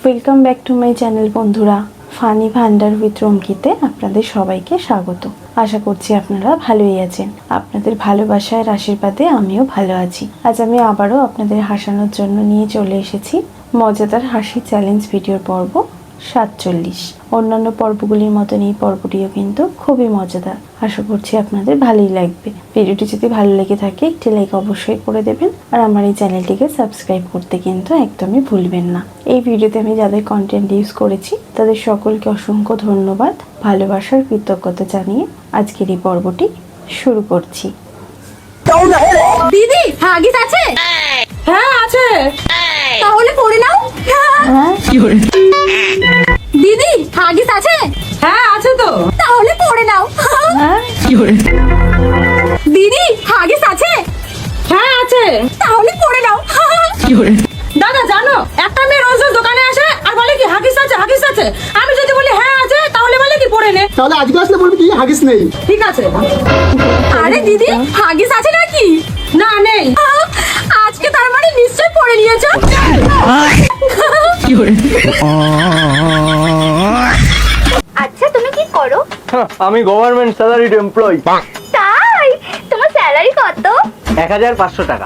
Welcome back to my channel বন্ধুরা। Funny Bhandar with রঙ্কিতে আপনাদের সবাইকে স্বাগত। আশা করছি আপনারা ভালোই আছেন। আপনাদের ভালোবাসার আশীর্বাদে আমিও ভালো আছি। আজ আমি আবারও আপনাদের হাসানোর জন্য নিয়ে চলে এসেছি মজাদার হাসি চ্যালেঞ্জ ভিডিওর পর্ব 47। অন্যান্য পর্বগুলির মতন এই পর্বটিও কিন্তু খুবই মজাদার। আশা করছি আপনাদের ভালোই লাগবে। ভিডিওটি যদি ভালো লেগে থাকে একটি লাইক অবশ্যই করে দেবেন, আর আমার এই চ্যানেলটিকে সাবস্ক্রাইব করতে কিন্তু একদমই ভুলবেন না। এই ভিডিওতে আমি যাদের কন্টেন্ট ইউজ করেছি তাদের সকলকে অসংখ্য ধন্যবাদ, ভালোবাসার কৃতজ্ঞতা জানিয়ে আজকের এই পর্বটি শুরু করছি। দিদি হাগিস আছে? হ্যাঁ আছে। তাহলে পড়ে নাও। দিদি হাগিস আছে? হ্যাঁ আছে তো। তাহলে পড়ে নাও। দিদি হাগিস আছে? হ্যাঁ আছে। তাহলে পড়ে নাও। দাদা জানো, একটা মেয়ে রোজ রোজ দোকানে আসে আর বলে কি হাগিস আছে হাগিস আছে। আমি যদি বলি হ্যাঁ আছে তাহলে বলে কি পড়ে নে। তাহলে আজকে আসলে বলবি কি হাগিস নেই। ঠিক আছে। আরে দিদি হাগিস আছে নাকি? না নেই। আজকে তার মানে নিশ্চয় পড়ে নিয়েছো। আচ্ছা তুমি কি করো? আমি গভর্নমেন্ট স্যালারিড এমপ্লয়ি। তাই? তোমার স্যালারি কত? 1500 টাকা।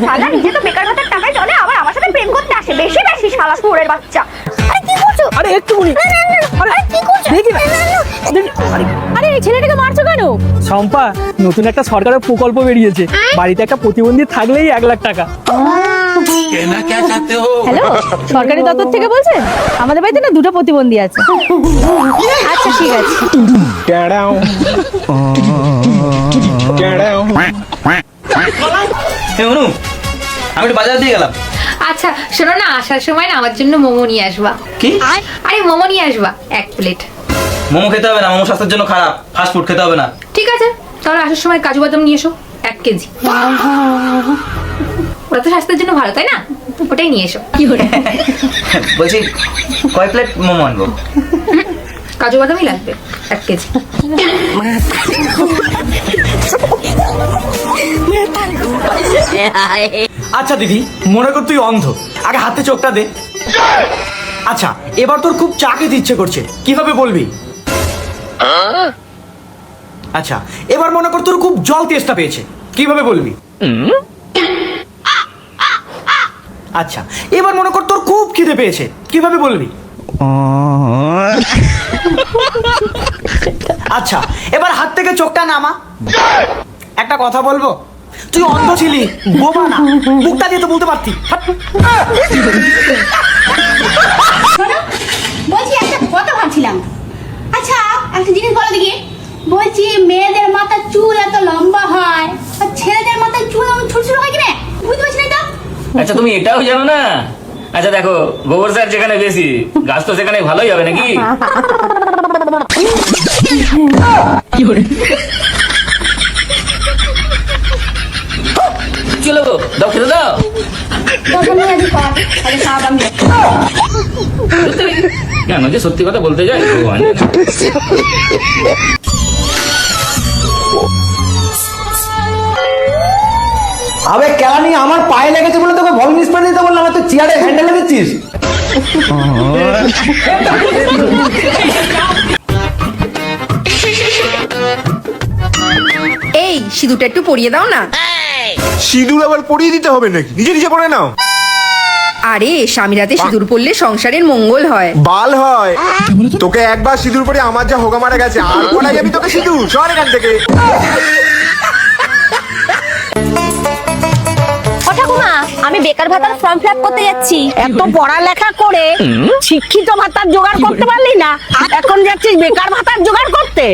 শালা নিজে তো বেকার ভাতার টাকায় চলে, আবার আমার সাথে প্রেম করতে আসে। বেশি বেশি শালা শুয়োরের বাচ্চা। আরে কি করছো? আরে একটুখানি। আরে কি করছো? দেখি না। আরে এই ছেলেটাকে মারছো কেন? শম্পা, নতুন একটা সরকারের প্রকল্প বেরিয়েছে। বাড়িতে একটা প্রতিবন্ধী থাকলেই 1 লাখ টাকা। হ্যালো, সরকারি দপ্তর থেকে বলছেন? আমাদের বাড়িতে না 2টো প্রতিবন্ধী আছে। আচ্ছা ঠিক আছে। অনু, আমি একটু বাজার দিয়ে গেলাম। আচ্ছা শোনো না, আসার সময় না আমার জন্য মোমো নিয়ে আসবা। কি? আরে মোমো নিয়ে আসবা 1 প্লেট। মোমো খেতে হবে না, মোমো স্বাস্থ্যের জন্য খারাপ। ফাস্ট ফুড খেতে হবে না। ঠিক আছে, তাহলে আসার সময় কাজু বাদাম নিয়ে এসো 1 কেজি। ওটা তো স্বাস্থ্যের জন্য ভালো, তাই না? ওটাই নিয়ে এসো। বলছি কয় প্লেট মোমো আনবো? কাজু বাদামই লাগবে 1 কেজি। আচ্ছা দিদি, মনে কর তুই অন্ধ, আগে হাতে চোখটা দে। আচ্ছা এবার তোর খুব চা খেতে ইচ্ছে করছে, কিভাবে বলবি? আচ্ছা এবার মনে কর তোর খুব জল তেষ্টা পেয়েছে, কিভাবে বলবি? আচ্ছা এবার মনে কর তোর খুব খিদে পেয়েছে, কিভাবে বলবি? আচ্ছা এবার হাত থেকে চোখটা নামা। একটা কথা বলবো, তুই অন্ধ ছিলি, বোবা না, মুখটা দিয়ে তো বলতে পারতি। বলছি একটা কথা ভাবছিলাম। আচ্ছা একটা জিনিস বলো দেখি, বলছি মেয়েদের মাথার চুল এত লম্বা হয় আর ছেলেদের মাথার চুল এমন ছোট ছোট হয় কিনা? বুঝতে পারছি না এটা। আচ্ছা তুমি এটাও জানো না? আচ্ছা দেখো, গোবর সার যেখানে বেশি, গাছ তো সেখানে ভালোই হবে নাকি? চলো গো, দাও খেতে দাও। কেন যে সত্যি কথা বলতে যাই, ভগবান জানে। আবে কেলানি, আমার পায়ে লেগেছে বলে তোকে ভলিউম স্প্রে দিতে বললাম, তুই চেয়ারে হ্যান্ডেল দিচ্ছিস। এই সিঁদুরটা একটু পরিয়ে দাও না। সিঁদুর আবার পরিয়ে দিতে হবে নাকি? নিজে নিজে পরে নাও। আরে স্বামী রাতে সিঁদুর পরলে সংসারের মঙ্গল হয়। বাল হয়। তোকে একবার সিঁদুর পরে আমার যা হোগা মারা গেছে, আর পড়া যাবি তোকে সিঁদুর? সর এখান থেকে। ঠাকুমা, আমি বেকার ভাতার ফর্ম ফিল আপ করতে যাচ্ছি। এত পড়ালেখা করে শিক্ষিত ভাতার জোগাড় করতে পারলি না, এখন যাচ্ছিস বেকার ভাতার জোগাড় করতে?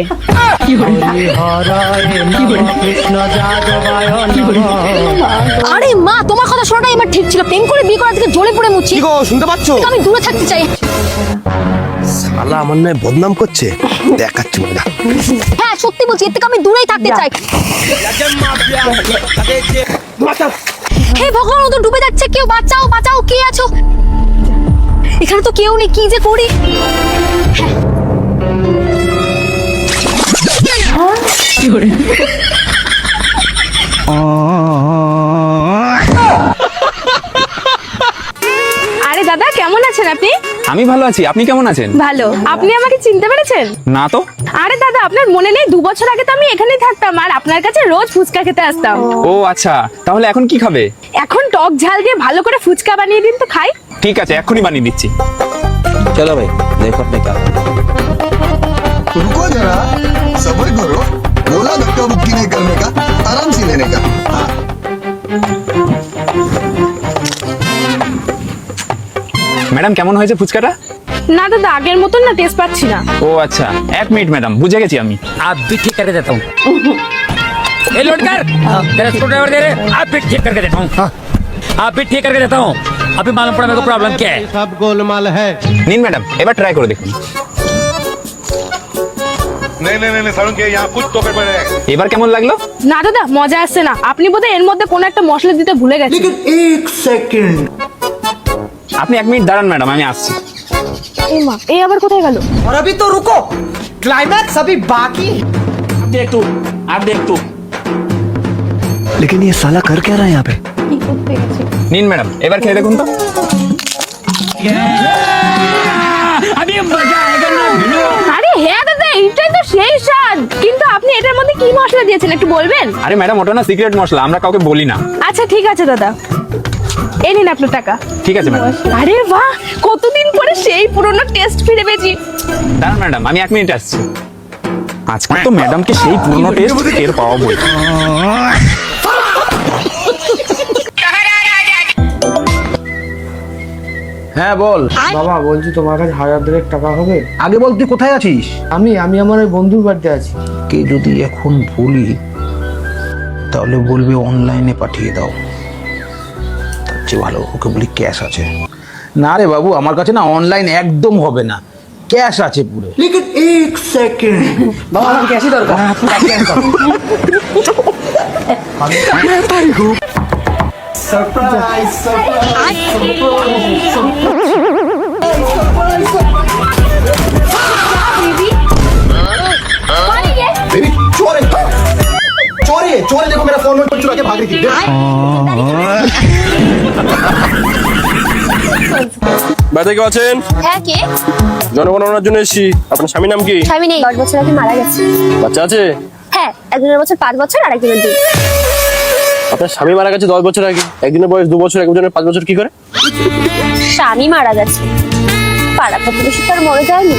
আরে মা, তোমার কথা শোনাটাই আমার ঠিক ছিল। প্রেম করে বিয়ে করা থেকে জ্বলে পড়ে মুচ্ছি। কি গো, শুনতে পাচ্ছ? আমি দূরে থাকতে চাই। শালা আমার নয় বদনাম করছে, দেখাচ্ছি মজা। হ্যাঁ সত্যি বলছি, এর থেকে আমি দূরেই থাকতে চাই। হে ভগবান, ও তো ডুবে যাচ্ছে। কেউ বাঁচাও বাঁচাও, কে আছো? এখানে তো কেউ নেই, কি যে করি। আরে দাদা কেমন আছেন আপনি? আমি ভালো আছি, আপনি কেমন আছেন? ভালো। আপনি আমাকে চিনতে পেরেছেন? না তো। আরে দাদা, আপনার মনে নেই 2 বছর আগে তো আমি এখানেই থাকতাম আর আপনার কাছে রোজ ফুচকা খেতে আসতাম। ও আচ্ছা, তাহলে এখন কি খাবে? এখন টক ঝাল দিয়ে ভালো করে ফুচকা বানিয়ে দিন তো খাই। ঠিক আছে, এক্ষুনি বানিয়ে দিচ্ছি। চলো ভাই দেখো আপনি কা रुको जरा सब्र करो बोला धक्का मुक्की नहीं करने का आराम से लेने का हाँ। ম্যাডাম কেমন হয়েছে ফুচকাটা? না দাদা, আগের মতন না টেস্ট পাচ্ছি না। ও আচ্ছা, 1 মিনিট ম্যাডাম, বুঝে গেছি আমি। आप भी ठीक करके देता हूँ ये लोड कर तेरा स्क्रूड्राइवर दे रहे आप भी ठीक करके देता हूँ आप भी ठीक करके देता हूँ अभी मालूम पड़ा मेरे को प्रॉब्लम क्या है। सब गोलमाल है নিন ম্যাডাম, এবার ট্রাই করে দেখুন। नहीं नहीं नहीं सारुण के यहाँ कुछ तो गड़बड़ है। এবার কেমন লাগলো? না দাদা, মজা আসছে না। আপনি বোধহয় এর মধ্যে কোনো একটা মশলা দিতে ভুলে গেছেন। আপনি 1 মিনিট দাঁড়ান ম্যাডাম, আমি আসছি। এই মা, এই আবার কোথায় গেল? और अभी तो रुको, क्लाइमैक्स अभी बाकी। আর দেখতো लेकिन ये साला कर क्या रहा है यहाँ पे? কি করতে গেছে? নিন ম্যাডাম, এবার খেয়ে দেখুন তো। अभी मजा आएगा ना আরে হ্যাঁ দাদা, এইটাই তো সেই স্বাদ। কিন্তু আপনি এটার মধ্যে কি মশলা দিয়েছেন একটু বলবেন? আরে ম্যাডাম, ওটা না সিক্রেট মশলা, আমরা কাউকে বলি না। আচ্ছা ঠিক আছে দাদা, এই নিন আপনার টাকা। ঠিক আছে ম্যাডাম। আরে বাহ, কতদিন পরে সেই পুরনো টেস্ট ফিরে পেয়েছি। দাঁড়ান ম্যাডাম, আমি 1 মিনিট আসছি। আজকে তো ম্যাডামকে সেই পুরনো টেস্ট টের পাওয়া বই। হ্যাঁ বল। বাবা বলছি তোমার কাছে 1000 টাকা হবে? আগে বল তুই কোথায় আছিস? আমি আমার ওই বন্ধুর বাড়িতে আছি। কে যদি এখন বলি তাহলে বলবে অনলাইনে পাঠিয়ে দাও, তার চেয়ে ভালো ওকে বলি ক্যাশ আছে। না রে বাবু, আমার কাছে না অনলাইন একদম হবে না, ক্যাশ আছে পুরো। লেকিন 1 সেকেন্ড বাবা আমার ক্যাশই দরকার। बेबी चोर है चोर है चोर है देखो मेरा फोन में चुरा के भाग रही थी বাড়িতে কেউ আছেন? হ্যাঁ, কে? জনগণনার জন্য এসেছি। আপনার স্বামীর নাম কি? স্বামী নেই, 10 বছর আগে মারা গেছে। বাচ্চা আছে? হ্যাঁ, একজনের বছর 5 বছর আর একজনের 2। আপনার স্বামী মারা গেছে 10 বছর আগে, একজনের বয়স 2 বছর, একজনের 5 বছর, কি করে? স্বামী মারা গেছে, পাড়া প্রতিবেশী তো আর মরে যায়নি।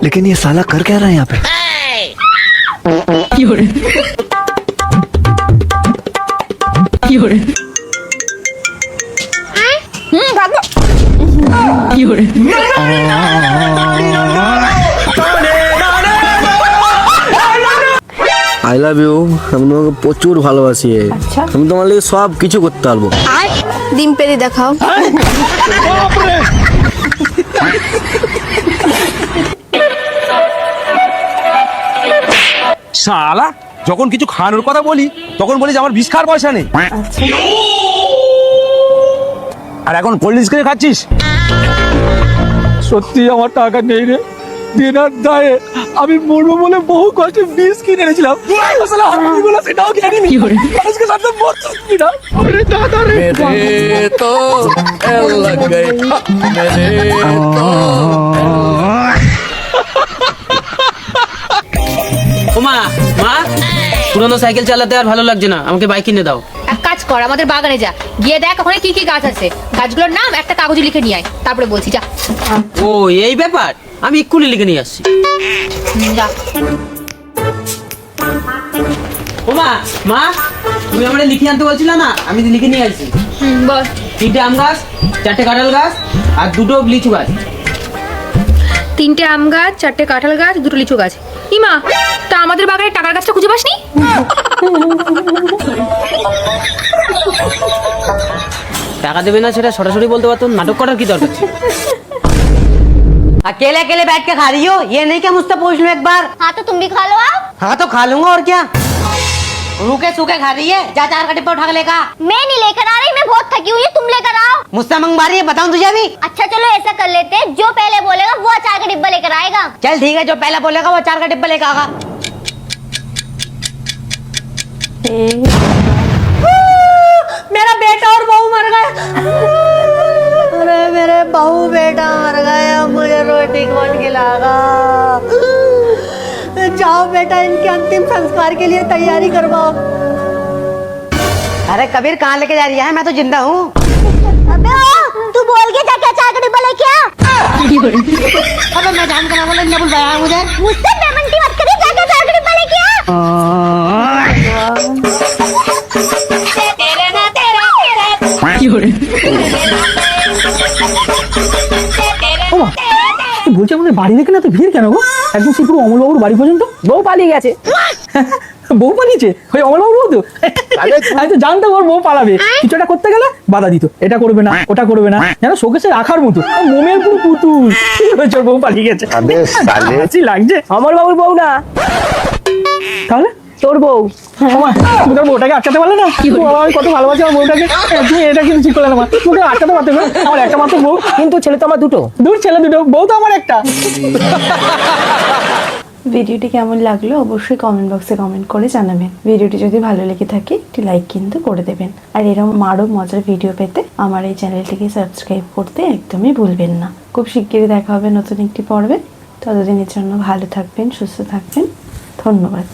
लेकिन ये साला कर क्या रहा है यहाँ पे? ভাবো आई लव यू। আমি তোমাকে প্রচুর ভালোবাসি। আচ্ছা। আমি তোমার লাগে সব কিছু করতে পারবো। আর ডিম পেড়ে দেখাও। শালা যখন কিছু খাওয়ানোর কথা বলি তখন বলি যে আমার বিষ খাওয়ার পয়সা নেই, আর এখন কোল্ড ড্রিঙ্কস কিনে খাচ্ছিস। সত্যি আমার টাকা নেই রে। দিনার দায়ে আমি মরবো বলে বহু কষ্টে বিষ কিনে এনেছিলাম। আসলে হাসপাতালে সেটাও কিনে নিই। আজকে সাথে মরছি না। আরে দাদা রে। मेरे तो एल लग गए मेरे ও মা, পুরনো সাইকেল চালাতে আর ভালো লাগছে না, আমাকে বাইক কিনে দাও। এক কাজ কর, আমাদের বাগানে যা, গিয়ে দেখ ওখানে কি কি গাছ আছে, গাছগুলোর নাম একটা কাগজে লিখে নিয়ে আয়, তারপরে বলছি যা। ও এই ব্যাপার, আমি এক্ষুনি লিখে নিয়ে আসছি। যা। ও মা, তুমি আমাকে লিখে আনতে বলছিলে না, আমি লিখে নিয়ে আসছি। বল। 3টে আম গাছ, 4টে কাঁঠাল গাছ আর 2টো লিচু গাছ। 3টে আম গাছ, 4টে কাঁঠাল গাছ, 2টো লিচু গাছ। ইমা, তা আমাদের বাগানে টাকার গাছটা খুঁজে পাসনি? টাকা দেবে না সেটা সরাসরি বলতে পারতো, নাটক করার কি দরকার ছিল? अकेले अकेले बैठ के खा रही हो, ये नहीं क्या मुझसे पूछ लो एक बार। हाँ तो तुम भी खा लो आप। हाँ तो खा लूंगा और क्या। रूखे सूखे खा रही है, जा 4 का डिब्बा उठा के लेगा। मैं नहीं लेकर आ रही, मैं बहुत थकी हुई हूँ, तुम लेकर आओ। मुझसे मंगवा रही है, बताऊं तुझे अभी। अच्छा चलो ऐसा कर लेते हैं, जो पहले बोलेगा वो 4 का डिब्बा लेकर आएगा। चल ठीक है, जो पहला बोलेगा वो 4 का डिब्बा लेकर आएगा। प्रतीक बन के लागा। जाओ बेटा, इनके अंतिम संस्कार के लिए तैयारी करवाओ। अरे कबीर कहाँ लेके जा रही है? मैं तो जिंदा हूँ। अबे तू बोल के क्या चाय का डिब्बा लेके आ। अबे मैं जान कर बोला, इन्हें बुलवाया है मुझे। मुझसे पेमेंट की बात करी, जाके चाय का डिब्बा लेके आ। বলছি আমাদের বাড়ি দেখে না তো ভিড় কেন গো? একদম সেই পুরো অমলবাবুর বাড়ি পর্যন্ত বউ পালিয়ে গেছে। বউ পালিয়েছে? ওই অমলবাবু তো আমি তো জানতাম ওর বউ পালাবে। কিছু একটা করতে গেলে বাধা দিত, এটা করবে না ওটা করবে না, যেন শোকেসে রাখার মতো মোমের পুরো পুতুল। ওর বউ পালিয়ে গেছে, লাগছে। আমার বাবুর বউ না, তাহলে তোর বউ। তুমি তোর বউটাকে আটকাতে পারলে না? আমি কত ভালোবাসি আমার বউটাকে। তুমি এটা কিন্তু ঠিক করলে না, মা। তোকে আটকাতে পারতে না, আমার একটা মাত্র বউ। কিন্তু ছেলে তো আমার দুটো। দূর ছেলে দুটো, বউ তো আমার একটা। ভিডিওটি কেমন লাগলো অবশ্যই কমেন্ট বক্সে কমেন্ট করে জানাবেন। ভিডিওটি যদি ভালো লেগে থাকে একটি লাইক কিন্তু করে দেবেন। আর এরকম আরও মজার ভিডিও পেতে আমার এই চ্যানেলটিকে সাবস্ক্রাইব করতে একদমই ভুলবেন না। খুব শিগগিরই দেখা হবে নতুন একটি পর্বে। ততদিনের জন্য ভালো থাকবেন, সুস্থ থাকবেন। ধন্যবাদ।